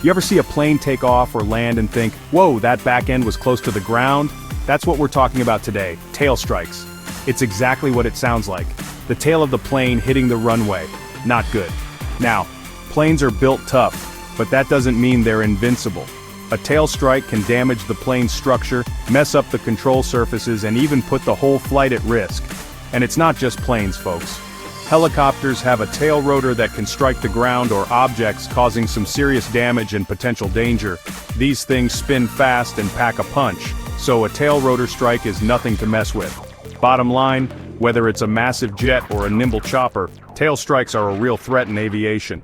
You ever see a plane take off or land and think, whoa, that back end was close to the ground? That's what we're talking about today, tailstrikes. It's exactly what it sounds like. The tail of the plane hitting the runway. Not good. Now, planes are built tough, but that doesn't mean they're invincible. A tail strike can damage the plane's structure, mess up the control surfaces, and even put the whole flight at risk. And it's not just planes, folks. Helicopters have a tail rotor that can strike the ground or objects, causing some serious damage and potential danger. These things spin fast and pack a punch, so a tail rotor strike is nothing to mess with. Bottom line, whether it's a massive jet or a nimble chopper, tail strikes are a real threat in aviation.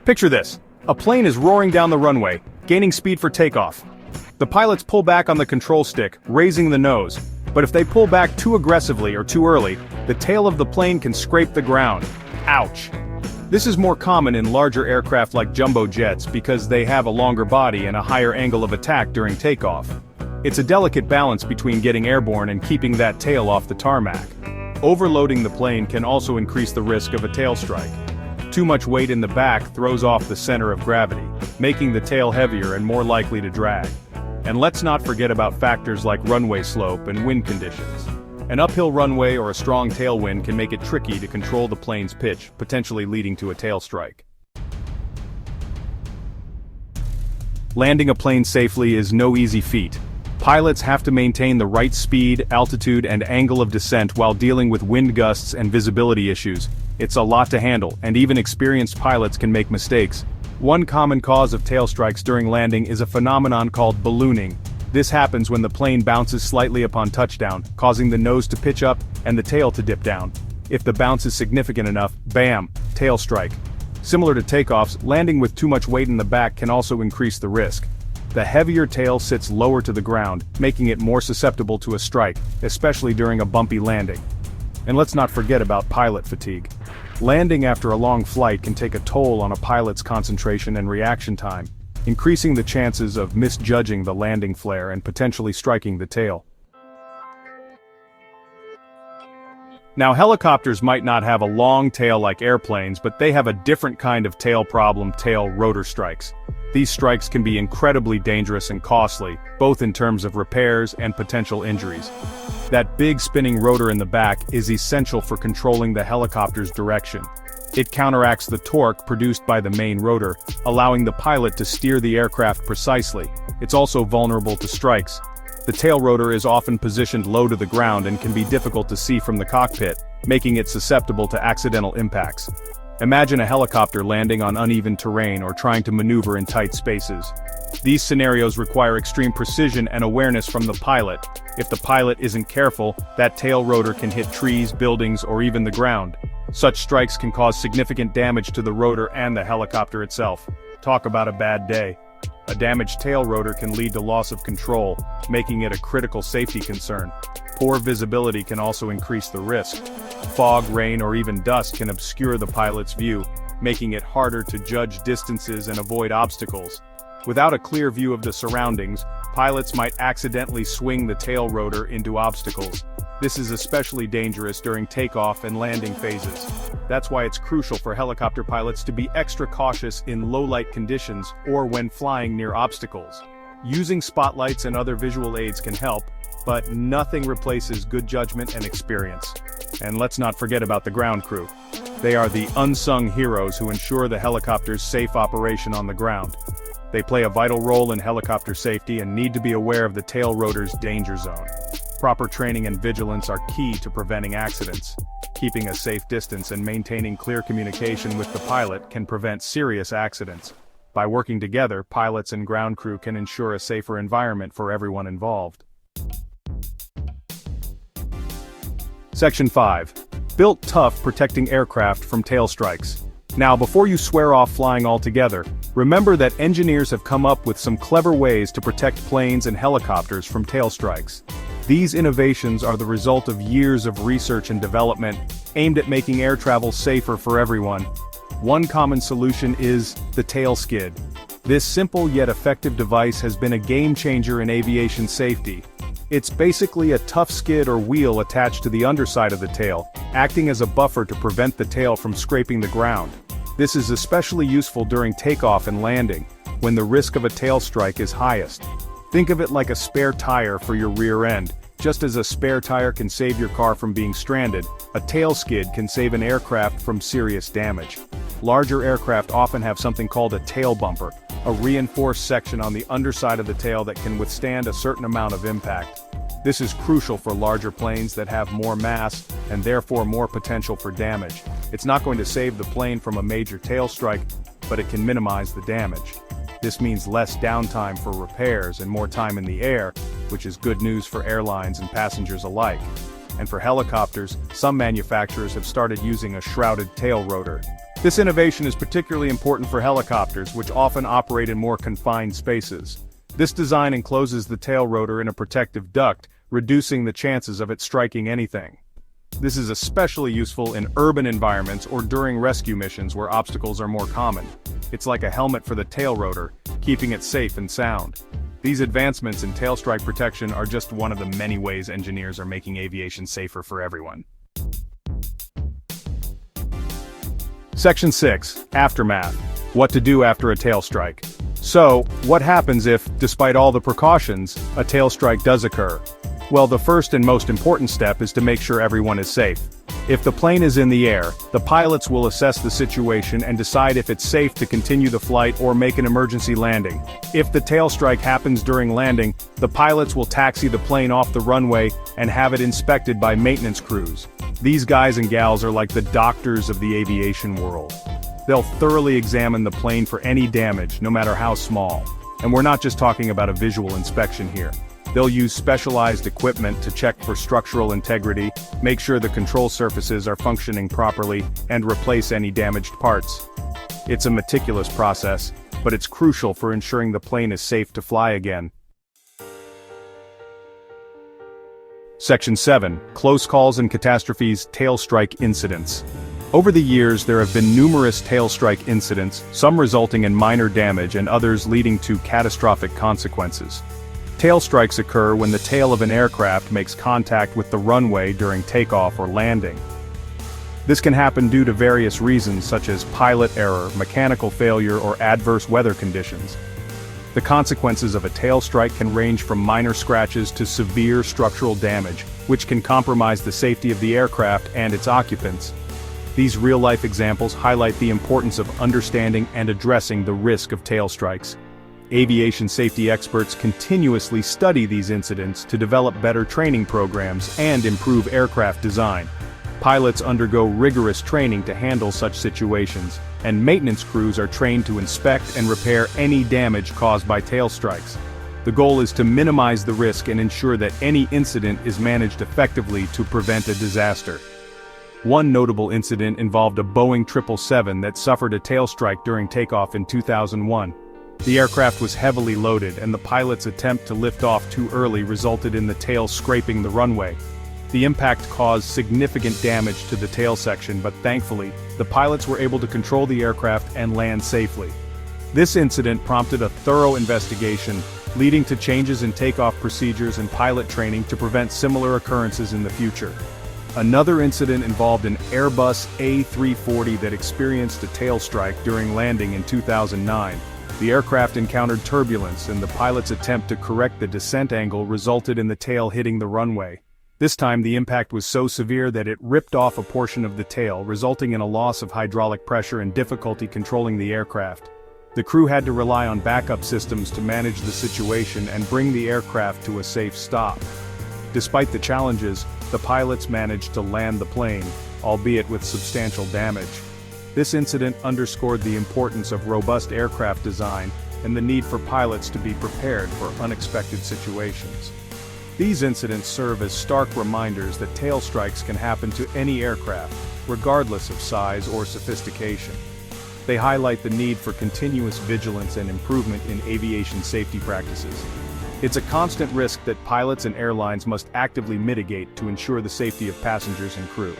Picture this. A plane is roaring down the runway, gaining speed for takeoff. The pilots pull back on the control stick, raising the nose. But if they pull back too aggressively or too early, the tail of the plane can scrape the ground. Ouch! This is more common in larger aircraft like jumbo jets because they have a longer body and a higher angle of attack during takeoff. It's a delicate balance between getting airborne and keeping that tail off the tarmac. Overloading the plane can also increase the risk of a tail strike. Too much weight in the back throws off the center of gravity, making the tail heavier and more likely to drag. And let's not forget about factors like runway slope and wind conditions. An uphill runway or a strong tailwind can make it tricky to control the plane's pitch, potentially leading to a tail strike. Landing a plane safely is no easy feat. Pilots have to maintain the right speed, altitude, and angle of descent while dealing with wind gusts and visibility issues. It's a lot to handle, and even experienced pilots can make mistakes. One common cause of tail strikes during landing is a phenomenon called ballooning. This happens when the plane bounces slightly upon touchdown, causing the nose to pitch up and the tail to dip down. If the bounce is significant enough, bam, tail strike. Similar to takeoffs, landing with too much weight in the back can also increase the risk. The heavier tail sits lower to the ground, making it more susceptible to a strike, especially during a bumpy landing. And let's not forget about pilot fatigue. Landing after a long flight can take a toll on a pilot's concentration and reaction time, increasing the chances of misjudging the landing flare and potentially striking the tail. Now, helicopters might not have a long tail like airplanes, but they have a different kind of tail problem: tail rotor strikes. These strikes can be incredibly dangerous and costly, both in terms of repairs and potential injuries. That big spinning rotor in the back is essential for controlling the helicopter's direction. It counteracts the torque produced by the main rotor, allowing the pilot to steer the aircraft precisely. It's also vulnerable to strikes. The tail rotor is often positioned low to the ground and can be difficult to see from the cockpit, making it susceptible to accidental impacts. Imagine a helicopter landing on uneven terrain or trying to maneuver in tight spaces. These scenarios require extreme precision and awareness from the pilot. If the pilot isn't careful, that tail rotor can hit trees, buildings, or even the ground. Such strikes can cause significant damage to the rotor and the helicopter itself. Talk about a bad day. A damaged tail rotor can lead to loss of control, making it a critical safety concern. Poor visibility can also increase the risk. Fog, rain, or even dust can obscure the pilot's view, making it harder to judge distances and avoid obstacles. Without a clear view of the surroundings, pilots might accidentally swing the tail rotor into obstacles. This is especially dangerous during takeoff and landing phases. That's why it's crucial for helicopter pilots to be extra cautious in low-light conditions or when flying near obstacles. Using spotlights and other visual aids can help, but nothing replaces good judgment and experience. And let's not forget about the ground crew. They are the unsung heroes who ensure the helicopter's safe operation on the ground. They play a vital role in helicopter safety and need to be aware of the tail rotor's danger zone. Proper training and vigilance are key to preventing accidents. Keeping a safe distance and maintaining clear communication with the pilot can prevent serious accidents. By working together, pilots and ground crew can ensure a safer environment for everyone involved. Section 5. Built tough, protecting aircraft from tail strikes. Now, before you swear off flying altogether, remember that engineers have come up with some clever ways to protect planes and helicopters from tail strikes. These innovations are the result of years of research and development, aimed at making air travel safer for everyone. One common solution is the tail skid. This simple yet effective device has been a game changer in aviation safety. It's basically a tough skid or wheel attached to the underside of the tail, acting as a buffer to prevent the tail from scraping the ground. This is especially useful during takeoff and landing, when the risk of a tail strike is highest. Think of it like a spare tire for your rear end. Just as a spare tire can save your car from being stranded, a tail skid can save an aircraft from serious damage. Larger aircraft often have something called a tail bumper, a reinforced section on the underside of the tail that can withstand a certain amount of impact. This is crucial for larger planes that have more mass, and therefore more potential for damage. It's not going to save the plane from a major tail strike, but it can minimize the damage. This means less downtime for repairs and more time in the air, which is good news for airlines and passengers alike. And for helicopters, some manufacturers have started using a shrouded tail rotor. This innovation is particularly important for helicopters, which often operate in more confined spaces. This design encloses the tail rotor in a protective duct, reducing the chances of it striking anything. This is especially useful in urban environments or during rescue missions where obstacles are more common. It's like a helmet for the tail rotor, keeping it safe and sound. These advancements in tail strike protection are just one of the many ways engineers are making aviation safer for everyone. Section 6. Aftermath. What to do after a tail strike. So, what happens if, despite all the precautions, a tail strike does occur? Well, the first and most important step is to make sure everyone is safe. If the plane is in the air, the pilots will assess the situation and decide if it's safe to continue the flight or make an emergency landing. If the tail strike happens during landing, the pilots will taxi the plane off the runway and have it inspected by maintenance crews. These guys and gals are like the doctors of the aviation world. They'll thoroughly examine the plane for any damage, no matter how small. And we're not just talking about a visual inspection here. They'll use specialized equipment to check for structural integrity, make sure the control surfaces are functioning properly, and replace any damaged parts. It's a meticulous process, but it's crucial for ensuring the plane is safe to fly again. Section 7. Close Calls and Catastrophes, Tailstrike Incidents. Over the years there have been numerous tailstrike incidents, some resulting in minor damage and others leading to catastrophic consequences. Tail strikes occur when the tail of an aircraft makes contact with the runway during takeoff or landing. This can happen due to various reasons such as pilot error, mechanical failure, or adverse weather conditions. The consequences of a tail strike can range from minor scratches to severe structural damage, which can compromise the safety of the aircraft and its occupants. These real-life examples highlight the importance of understanding and addressing the risk of tail strikes. Aviation safety experts continuously study these incidents to develop better training programs and improve aircraft design. Pilots undergo rigorous training to handle such situations, and maintenance crews are trained to inspect and repair any damage caused by tail strikes. The goal is to minimize the risk and ensure that any incident is managed effectively to prevent a disaster. One notable incident involved a Boeing 777 that suffered a tail strike during takeoff in 2001. The aircraft was heavily loaded, and the pilot's attempt to lift off too early resulted in the tail scraping the runway. The impact caused significant damage to the tail section, but thankfully, the pilots were able to control the aircraft and land safely. This incident prompted a thorough investigation, leading to changes in takeoff procedures and pilot training to prevent similar occurrences in the future. Another incident involved an Airbus A340 that experienced a tail strike during landing in 2009. The aircraft encountered turbulence, and the pilot's attempt to correct the descent angle resulted in the tail hitting the runway. This time the impact was so severe that it ripped off a portion of the tail, resulting in a loss of hydraulic pressure and difficulty controlling the aircraft. The crew had to rely on backup systems to manage the situation and bring the aircraft to a safe stop. Despite the challenges, the pilots managed to land the plane, albeit with substantial damage. This incident underscored the importance of robust aircraft design and the need for pilots to be prepared for unexpected situations. These incidents serve as stark reminders that tail strikes can happen to any aircraft, regardless of size or sophistication. They highlight the need for continuous vigilance and improvement in aviation safety practices. It's a constant risk that pilots and airlines must actively mitigate to ensure the safety of passengers and crew.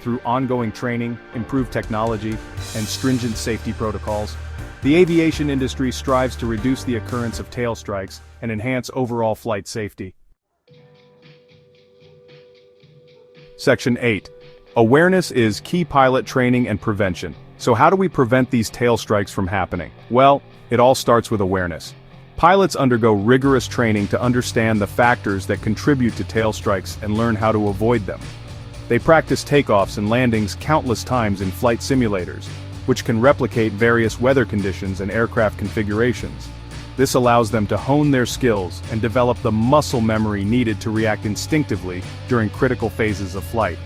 Through ongoing training, improved technology, and stringent safety protocols, the aviation industry strives to reduce the occurrence of tail strikes and enhance overall flight safety. Section 8. Awareness is key pilot training and prevention. So how do we prevent these tail strikes from happening? Well, it all starts with awareness. Pilots undergo rigorous training to understand the factors that contribute to tail strikes and learn how to avoid them. They practice takeoffs and landings countless times in flight simulators, which can replicate various weather conditions and aircraft configurations. This allows them to hone their skills and develop the muscle memory needed to react instinctively during critical phases of flight.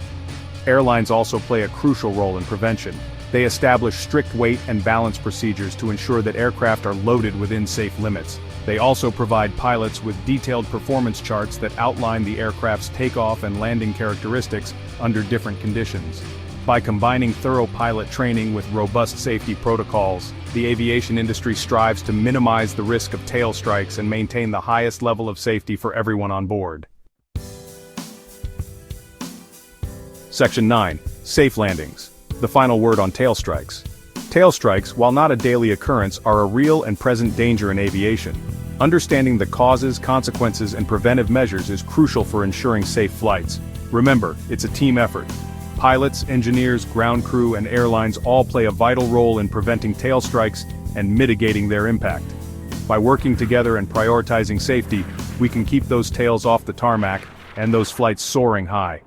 Airlines also play a crucial role in prevention. They establish strict weight and balance procedures to ensure that aircraft are loaded within safe limits. They also provide pilots with detailed performance charts that outline the aircraft's takeoff and landing characteristics under different conditions. By combining thorough pilot training with robust safety protocols, the aviation industry strives to minimize the risk of tail strikes and maintain the highest level of safety for everyone on board. Section 9. Safe landings. The final word on tail strikes. Tail strikes, while not a daily occurrence, are a real and present danger in aviation. Understanding the causes, consequences, and preventive measures is crucial for ensuring safe flights. Remember, it's a team effort. Pilots, engineers, ground crew, and airlines all play a vital role in preventing tail strikes and mitigating their impact. By working together and prioritizing safety, we can keep those tails off the tarmac and those flights soaring high.